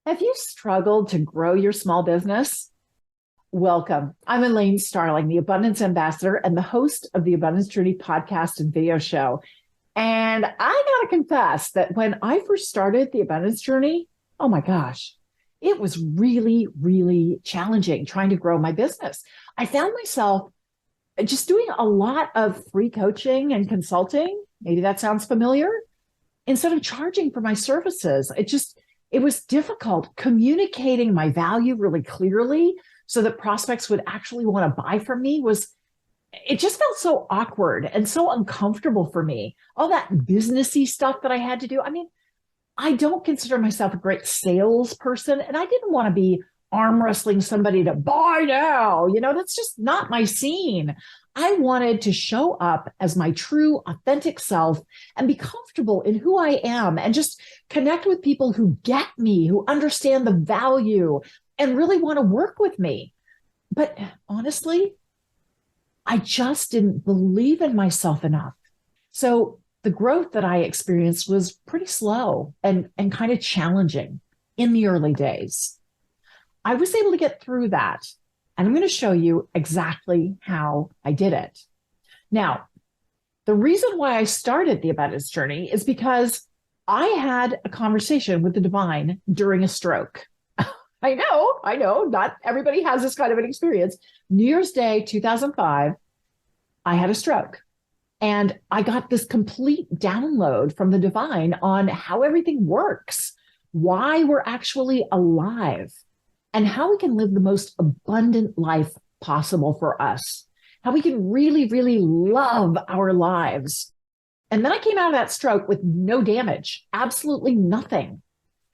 Have you struggled to grow your small business? Welcome. I'm Elaine Starling, the Abundance Ambassador and the host of the Abundance Journey podcast and video show. And I got to confess that when I first started the Abundance Journey, oh my gosh, it was really, really challenging trying to grow my business. I found myself just doing a lot of free coaching and consulting. Maybe that sounds familiar. Instead of charging for my services, it was difficult communicating my value really clearly so that prospects would actually want to buy from me. It just felt so awkward and so uncomfortable for me. All that businessy stuff that I had to do. I mean, I don't consider myself a great salesperson, and I didn't want to be arm wrestling somebody to buy now. That's just not my scene. I wanted to show up as my true, authentic self and be comfortable in who I am and just connect with people who get me, who understand the value and really want to work with me. But honestly, I just didn't believe in myself enough. So the growth that I experienced was pretty slow and kind of challenging in the early days. I was able to get through that, and I'm going to show you exactly how I did it. Now, the reason why I started the Abundance Journey is because I had a conversation with the divine during a stroke. I know, not everybody has this kind of an experience. New Year's Day, 2005, I had a stroke. And I got this complete download from the divine on how everything works, why we're actually alive, and how we can live the most abundant life possible for us, how we can really, really love our lives. And then I came out of that stroke with no damage, absolutely nothing.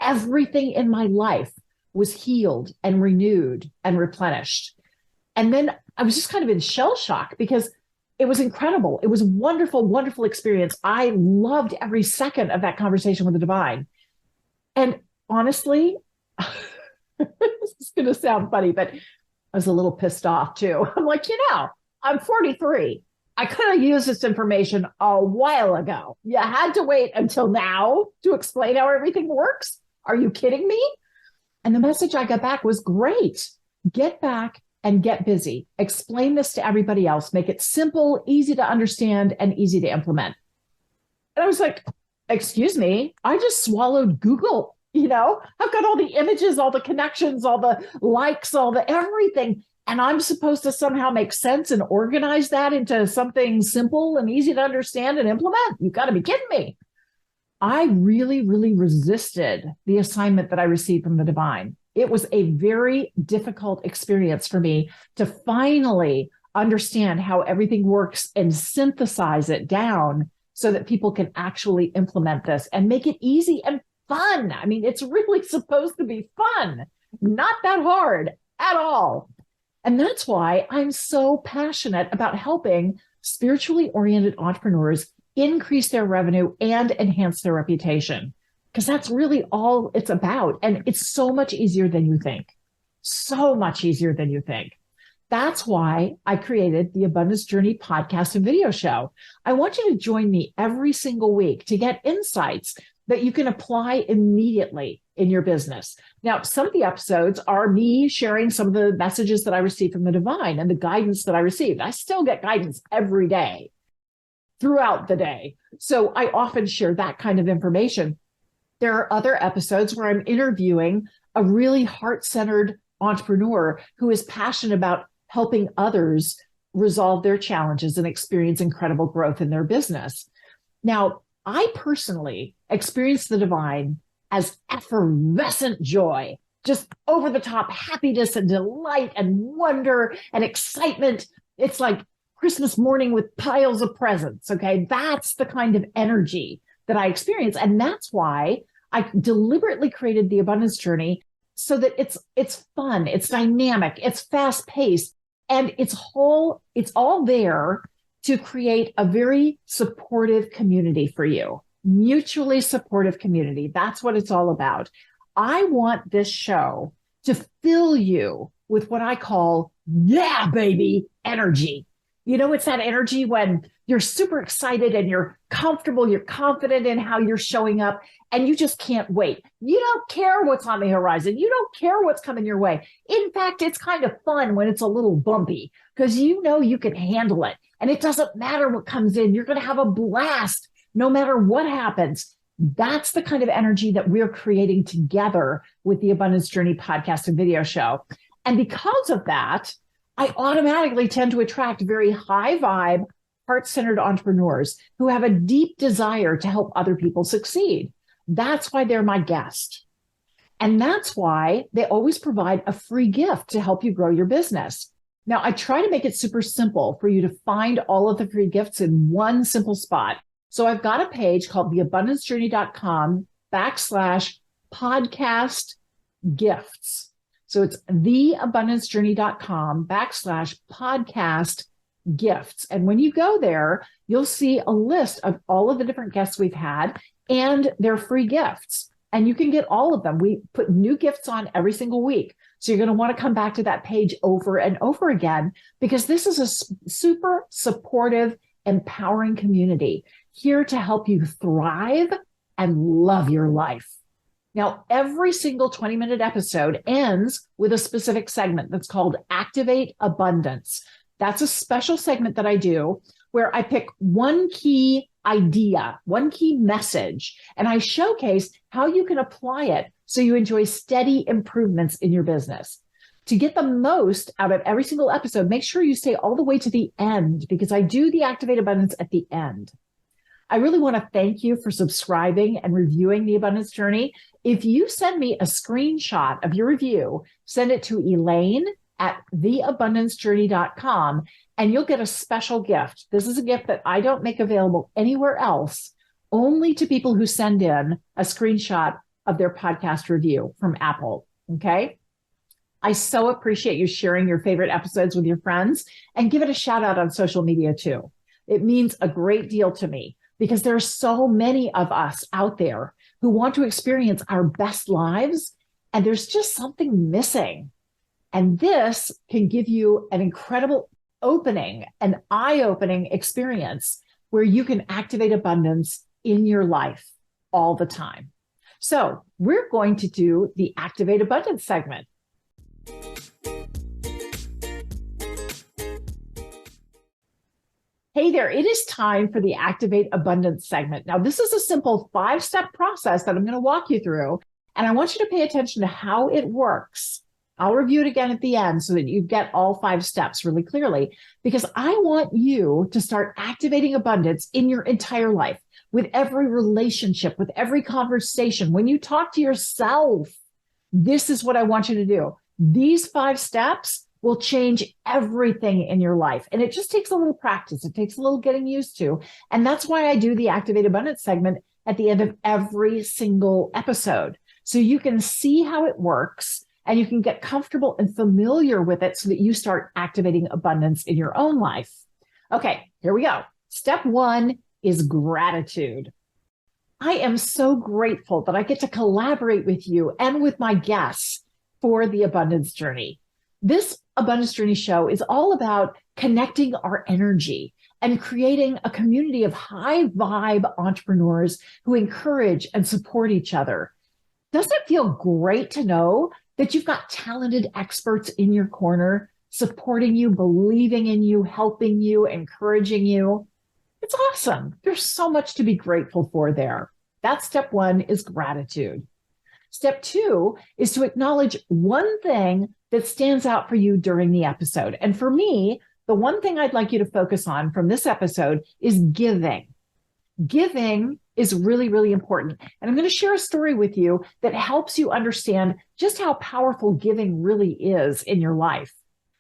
Everything in my life was healed and renewed and replenished. And then I was just kind of in shell shock because it was incredible. It was a wonderful, wonderful experience. I loved every second of that conversation with the divine. And honestly, this is going to sound funny, but I was a little pissed off too. I'm like, I'm 43. I could have used this information a while ago. You had to wait until now to explain how everything works? Are you kidding me? And the message I got back was great. Get back and get busy. Explain this to everybody else. Make it simple, easy to understand, and easy to implement. And I was like, excuse me, I just swallowed Google. I've got all the images, all the connections, all the likes, all the everything. And I'm supposed to somehow make sense and organize that into something simple and easy to understand and implement. You've got to be kidding me. I really, really resisted the assignment that I received from the divine. It was a very difficult experience for me to finally understand how everything works and synthesize it down so that people can actually implement this and make it easy and fun. I mean, it's really supposed to be fun, not that hard at all. And that's why I'm so passionate about helping spiritually oriented entrepreneurs increase their revenue and enhance their reputation, because that's really all it's about. And it's so much easier than you think. So much easier than you think. That's why I created the Abundance Journey podcast and video show. I want you to join me every single week to get insights that you can apply immediately in your business. Now, some of the episodes are me sharing some of the messages that I received from the divine and the guidance that I received. I still get guidance every day, throughout the day. So I often share that kind of information. There are other episodes where I'm interviewing a really heart-centered entrepreneur who is passionate about helping others resolve their challenges and experience incredible growth in their business. Now, I personally experience the divine as effervescent joy, just over the top happiness and delight and wonder and excitement. It's like Christmas morning with piles of presents. Okay. That's the kind of energy that I experience. And that's why I deliberately created the Abundance Journey so that it's fun, it's dynamic, it's fast paced, and it's all there to create a very supportive community for you, mutually supportive community. That's what it's all about. I want this show to fill you with what I call, yeah, baby, energy. It's that energy when you're super excited and you're comfortable, you're confident in how you're showing up, and you just can't wait. You don't care what's on the horizon. You don't care what's coming your way. In fact, it's kind of fun when it's a little bumpy because you know you can handle it. And it doesn't matter what comes in. You're going to have a blast no matter what happens. That's the kind of energy that we're creating together with the Abundance Journey podcast and video show. And because of that, I automatically tend to attract very high vibe, heart-centered entrepreneurs who have a deep desire to help other people succeed. That's why they're my guest. And that's why they always provide a free gift to help you grow your business. Now, I try to make it super simple for you to find all of the free gifts in one simple spot. So I've got a page called theabundancejourney.com/podcast gifts. So it's theabundancejourney.com/podcast gifts. And when you go there, you'll see a list of all of the different guests we've had and their free gifts. And you can get all of them. We put new gifts on every single week. So you're going to want to come back to that page over and over again, because this is a super supportive, empowering community here to help you thrive and love your life. Now, every single 20-minute episode ends with a specific segment that's called Activate Abundance. That's a special segment that I do where I pick one key idea, one key message, and I showcase how you can apply it so you enjoy steady improvements in your business. To get the most out of every single episode, make sure you stay all the way to the end, because I do the Activate Abundance at the end. I really want to thank you for subscribing and reviewing the Abundance Journey. If you send me a screenshot of your review, send it to Elaine at theabundancejourney.com, and you'll get a special gift. This is a gift that I don't make available anywhere else, only to people who send in a screenshot of their podcast review from Apple. Okay? I so appreciate you sharing your favorite episodes with your friends, and give it a shout out on social media too. It means a great deal to me, because there are so many of us out there who want to experience our best lives, and there's just something missing. And this can give you an incredible opening, an eye-opening experience where you can activate abundance in your life all the time. So we're going to do the Activate Abundance segment. Hey there, it is time for the Activate Abundance segment. Now, this is a simple 5-step process that I'm going to walk you through, and I want you to pay attention to how it works. I'll review it again at the end so that you get all 5 steps really clearly, because I want you to start activating abundance in your entire life, with every relationship, with every conversation. When you talk to yourself, this is what I want you to do. These 5 steps will change everything in your life. And it just takes a little practice. It takes a little getting used to. And that's why I do the Activate Abundance segment at the end of every single episode. So you can see how it works, and you can get comfortable and familiar with it so that you start activating abundance in your own life. Okay, here we go. Step 1 is gratitude. I am so grateful that I get to collaborate with you and with my guests for the Abundance Journey. This Abundance Journey show is all about connecting our energy and creating a community of high vibe entrepreneurs who encourage and support each other. Doesn't it feel great to know that you've got talented experts in your corner, supporting you, believing in you, helping you, encouraging you? It's awesome. There's so much to be grateful for there. That's step 1, is gratitude. Step 2 is to acknowledge one thing that stands out for you during the episode. And for me, the one thing I'd like you to focus on from this episode is giving. Giving is really, really important. And I'm going to share a story with you that helps you understand just how powerful giving really is in your life.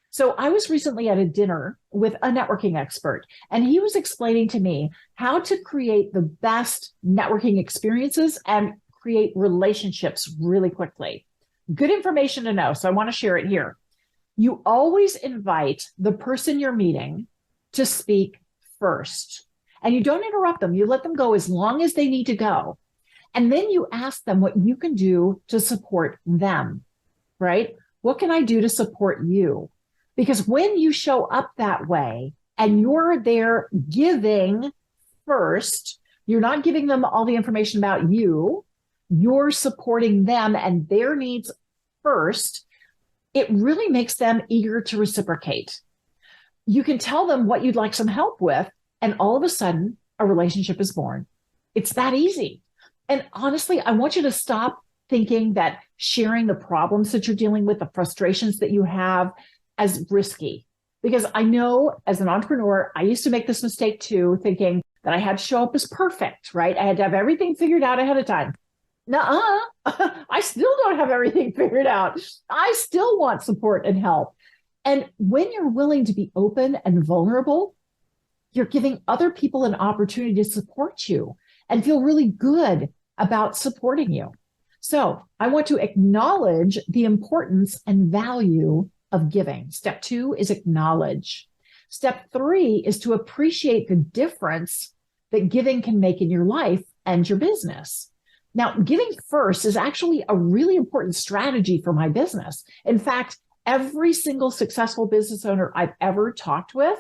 So I was recently at a dinner with a networking expert, and he was explaining to me how to create the best networking experiences and create relationships really quickly. Good information to know, so I want to share it here. You always invite the person you're meeting to speak first, and you don't interrupt them. You let them go as long as they need to go. And then you ask them what you can do to support them, right? What can I do to support you? Because when you show up that way, and you're there giving first. You're not giving them all the information about you. You're supporting them and their needs first. It really makes them eager to reciprocate. You can tell them what you'd like some help with, and all of a sudden, a relationship is born. It's that easy. And honestly, I want you to stop thinking that sharing the problems that you're dealing with, the frustrations that you have, as risky. Because I know as an entrepreneur, I used to make this mistake too, thinking that I had to show up as perfect, right? I had to have everything figured out ahead of time. Nuh-uh. I still don't have everything figured out. I still want support and help. And when you're willing to be open and vulnerable, you're giving other people an opportunity to support you and feel really good about supporting you. So I want to acknowledge the importance and value of giving. Step 2 is acknowledge. Step 3 is to appreciate the difference that giving can make in your life and your business. Now, giving first is actually a really important strategy for my business. In fact, every single successful business owner I've ever talked with,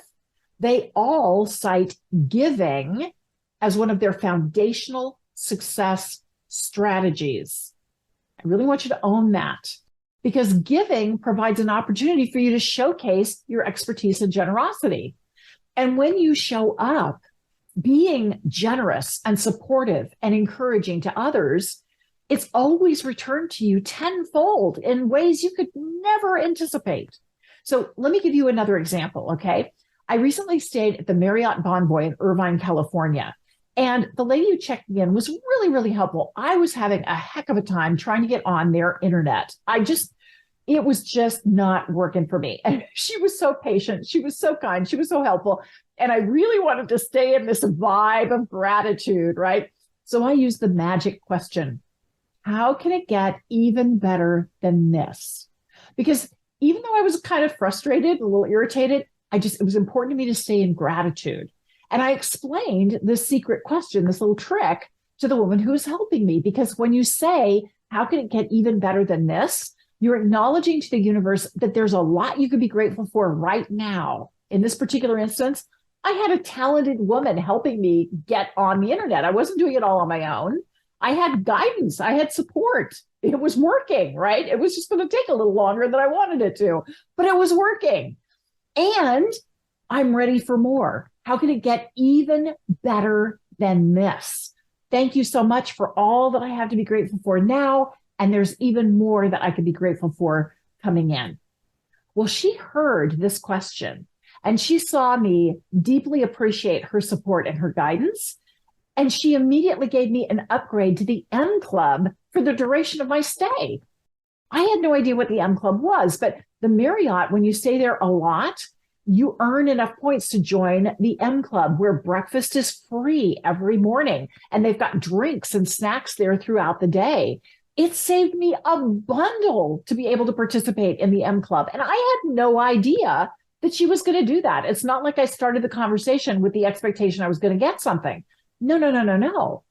they all cite giving as one of their foundational success strategies. I really want you to own that, because giving provides an opportunity for you to showcase your expertise and generosity. And when you show up being generous and supportive and encouraging to others, it's always returned to you tenfold in ways you could never anticipate. So let me give you another example, okay? I recently stayed at the Marriott Bonvoy in Irvine, California. And the lady who checked me in was really, really helpful. I was having a heck of a time trying to get on their internet. It was just not working for me. And she was so patient. She was so kind. She was so helpful. And I really wanted to stay in this vibe of gratitude, right? So I used the magic question. How can it get even better than this? Because even though I was kind of frustrated, a little irritated, it was important to me to stay in gratitude. And I explained this secret question, this little trick, to the woman who was helping me. Because when you say, how can it get even better than this? You're acknowledging to the universe that there's a lot you could be grateful for right now. In this particular instance, I had a talented woman helping me get on the internet. I wasn't doing it all on my own. I had guidance. I had support. It was working, right? It was just going to take a little longer than I wanted it to, but it was working. And I'm ready for more. How can it get even better than this? Thank you so much for all that I have to be grateful for now. And there's even more that I could be grateful for coming in. Well, she heard this question and she saw me deeply appreciate her support and her guidance. And she immediately gave me an upgrade to the M Club for the duration of my stay. I had no idea what the M Club was, but the Marriott, when you stay there a lot, you earn enough points to join the M Club, where breakfast is free every morning. And they've got drinks and snacks there throughout the day. It saved me a bundle to be able to participate in the M Club. And I had no idea that she was going to do that. It's not like I started the conversation with the expectation I was going to get something. No.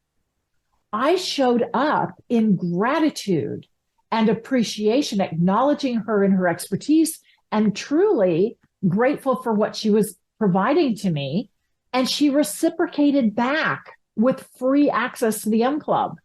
I showed up in gratitude and appreciation, acknowledging her and her expertise, and truly grateful for what she was providing to me. And she reciprocated back with free access to the M Club.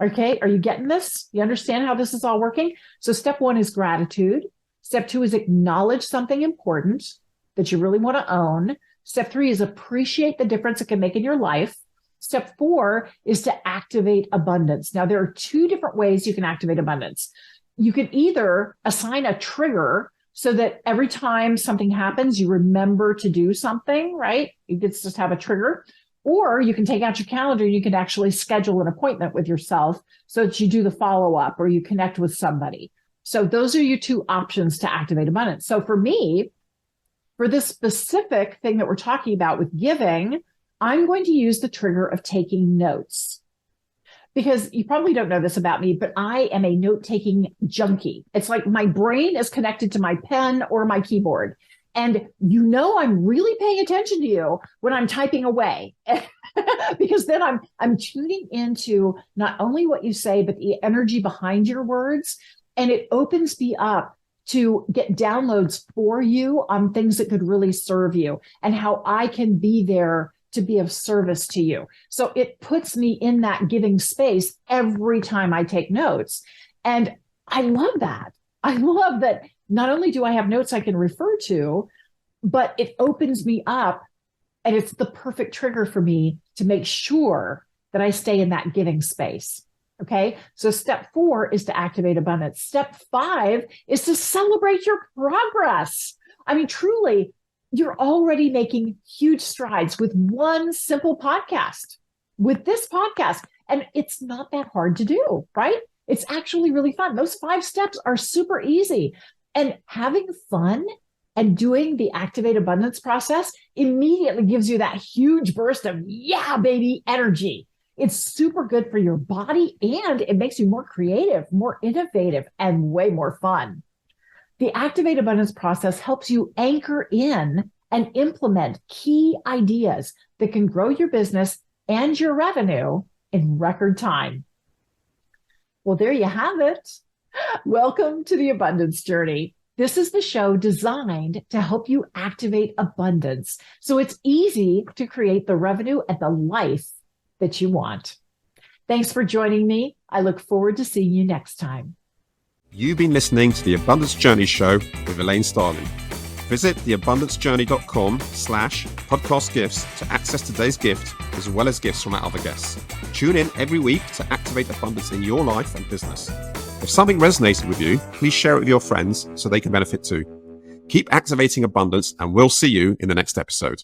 Okay, are you getting this? You understand how this is all working? So step 1 is gratitude. Step 2 is acknowledge something important that you really want to own. Step 3 is appreciate the difference it can make in your life. Step 4 is to activate abundance. Now, there are 2 different ways you can activate abundance. You can either assign a trigger so that every time something happens, you remember to do something, right? You can just have a trigger. Or you can take out your calendar and you can actually schedule an appointment with yourself so that you do the follow-up or you connect with somebody. So those are your 2 options to activate abundance. So for me, for this specific thing that we're talking about with giving, I'm going to use the trigger of taking notes. Because you probably don't know this about me, but I am a note-taking junkie. It's like my brain is connected to my pen or my keyboard. And I'm really paying attention to you when I'm typing away, because then I'm tuning into not only what you say, but the energy behind your words. And it opens me up to get downloads for you on things that could really serve you and how I can be there to be of service to you. So it puts me in that giving space every time I take notes. And I love that. I love that not only do I have notes I can refer to, but it opens me up, and it's the perfect trigger for me to make sure that I stay in that giving space. Okay. So step 4 is to activate abundance. Step 5 is to celebrate your progress. I mean, truly, you're already making huge strides with one simple podcast, with this podcast. And it's not that hard to do, right? It's actually really fun. Those 5 steps are super easy. And having fun and doing the activate abundance process immediately gives you that huge burst of, yeah, baby, energy. It's super good for your body, and it makes you more creative, more innovative, and way more fun. The Activate Abundance process helps you anchor in and implement key ideas that can grow your business and your revenue in record time. Well, there you have it. Welcome to the Abundance Journey. This is the show designed to help you activate abundance so it's easy to create the revenue and the life that you want. Thanks for joining me. I look forward to seeing you next time. You've been listening to the Abundance Journey Show with Elaine Starling. Visit theabundancejourney.com/podcast gifts to access today's gift, as well as gifts from our other guests. Tune in every week to activate abundance in your life and business. If something resonated with you, please share it with your friends so they can benefit too. Keep activating abundance, and we'll see you in the next episode.